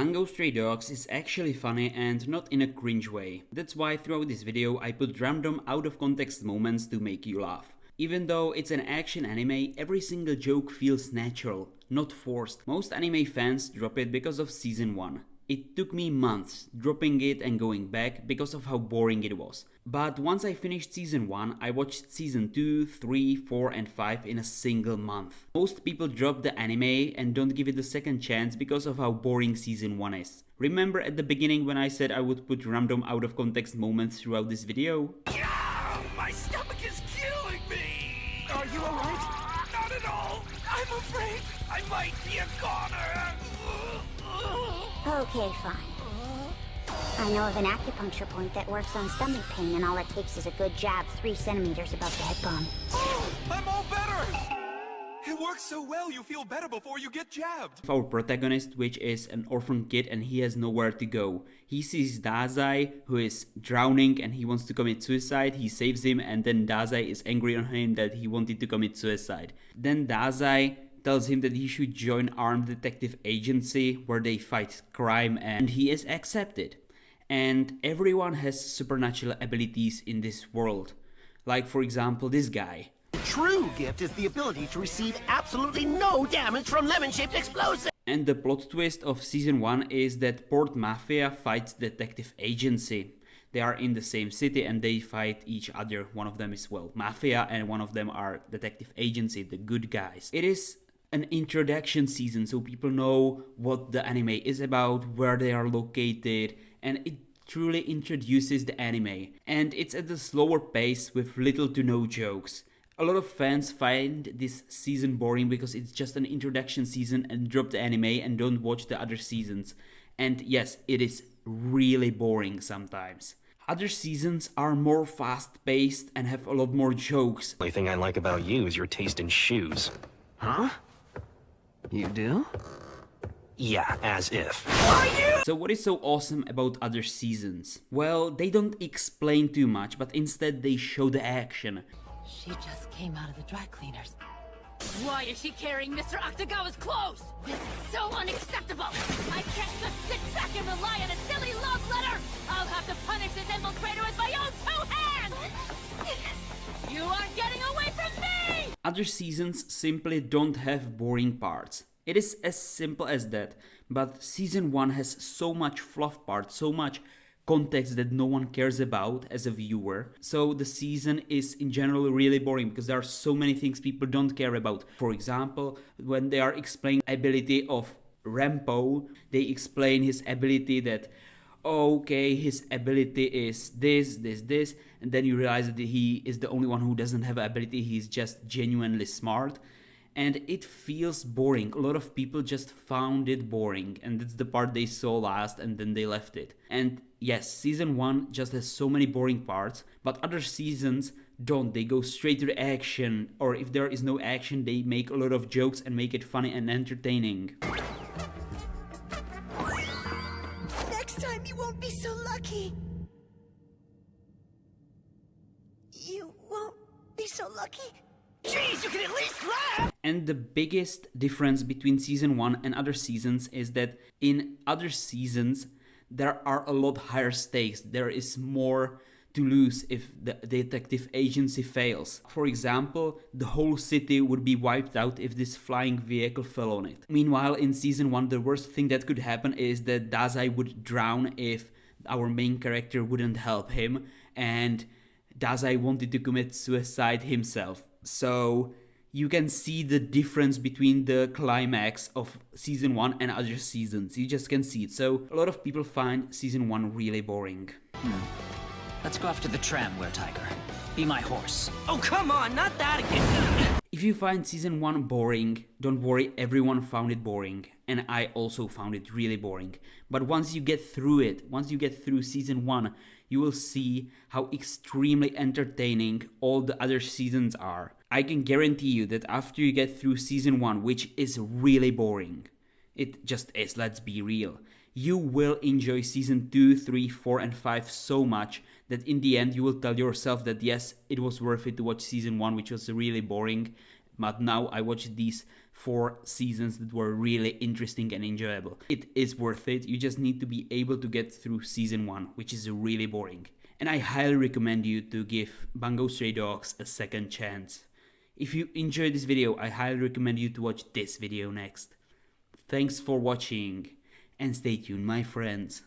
Bungo Stray Dogs is actually funny and not in a cringe way. That's why throughout this video I put random out of context moments to make you laugh. Even though it's an action anime, every single joke feels natural, not forced. Most anime fans drop it because of season 1. It took me months dropping it and going back because of how boring it was. But once I finished season 1, I watched season 2, 3, 4 and 5 in a single month. Most people drop the anime and don't give it a second chance because of how boring season 1 is. Remember at the beginning when I said I would put random out of context moments throughout this video? Yeah, my stomach is killing me! Are you alright? Not at all! I'm afraid I might be a goner! Okay, fine. I know of an acupuncture point that works on stomach pain, and all it takes is a good jab 3 centimeters above the head bone. Oh, I'm all better! It works so well you feel better before you get jabbed. Our protagonist, which is an orphan kid and he has nowhere to go. He sees Dazai, who is drowning and he wants to commit suicide. He saves him and then Dazai is angry on him that he wanted to commit suicide. Then Dazai tells him that he should join armed detective agency where they fight crime, and he is accepted. And everyone has supernatural abilities in this world. Like for example this guy. The true gift is the ability to receive absolutely no damage from lemon-shaped explosives. And the plot twist of season 1 is that Port Mafia fights detective agency. They are in the same city and they fight each other. One of them is, well, Mafia, and one of them are detective agency, the good guys. It is an introduction season so people know what the anime is about, where they are located, and it truly introduces the anime. And it's at a slower pace with little to no jokes. A lot of fans find this season boring because it's just an introduction season and drop the anime and don't watch the other seasons. And yes, it is really boring sometimes. Other seasons are more fast-paced and have a lot more jokes. The only thing I like about you is your taste in shoes. Huh? You do? Yeah, as if. So what is so awesome about other seasons? Well, they don't explain too much, but instead they show the action. She just came out of the dry cleaners. Why is she carrying Mr. Akutagawa's clothes? This is so unacceptable! I can't just sit back and rely on a silly love letter! I'll have to punish this infiltrator with my own 2 hands! You aren't getting away from me! Other seasons simply don't have boring parts. It is as simple as that, but season 1 has so much fluff parts, so much context that no one cares about as a viewer. So the season is in general really boring because there are so many things people don't care about. For example, when they are explaining the ability of Rampo, they explain his ability that, okay, his ability is this, and then you realize that he is the only one who doesn't have an ability, he's just genuinely smart. And it feels boring. A lot of people just found it boring, and that's the part they saw last and then they left it. And yes, season 1 just has so many boring parts, but other seasons don't. They go straight to the action, or if there is no action, they make a lot of jokes and make it funny and entertaining. Next time you won't be so lucky. You won't be so lucky. Jeez, you can at least laugh! And the biggest difference between season 1 and other seasons is that in other seasons there are a lot higher stakes. There is more to lose if the detective agency fails. For example, the whole city would be wiped out if this flying vehicle fell on it. Meanwhile, in season 1 the worst thing that could happen is that Dazai would drown if our main character wouldn't help him, and Dazai wanted to commit suicide himself. So you can see the difference between the climax of season 1 and other seasons. You just can see it. So a lot of people find season 1 really boring. Let's go after the tramway, Tiger. Be my horse. Oh, come on, not that again! If you find season 1 boring, don't worry, everyone found it boring. And I also found it really boring. But once you get through it, once you get through season 1, you will see how extremely entertaining all the other seasons are. I can guarantee you that after you get through season 1, which is really boring, it just is, let's be real, you will enjoy season 2, 3, 4 and 5 so much that in the end you will tell yourself that yes, it was worth it to watch season 1, which was really boring, but now I watched these 4 seasons that were really interesting and enjoyable. It is worth it, you just need to be able to get through season 1, which is really boring. And I highly recommend you to give Bungo Stray Dogs a second chance. If you enjoyed this video, I highly recommend you to watch this video next. Thanks for watching, and stay tuned, my friends.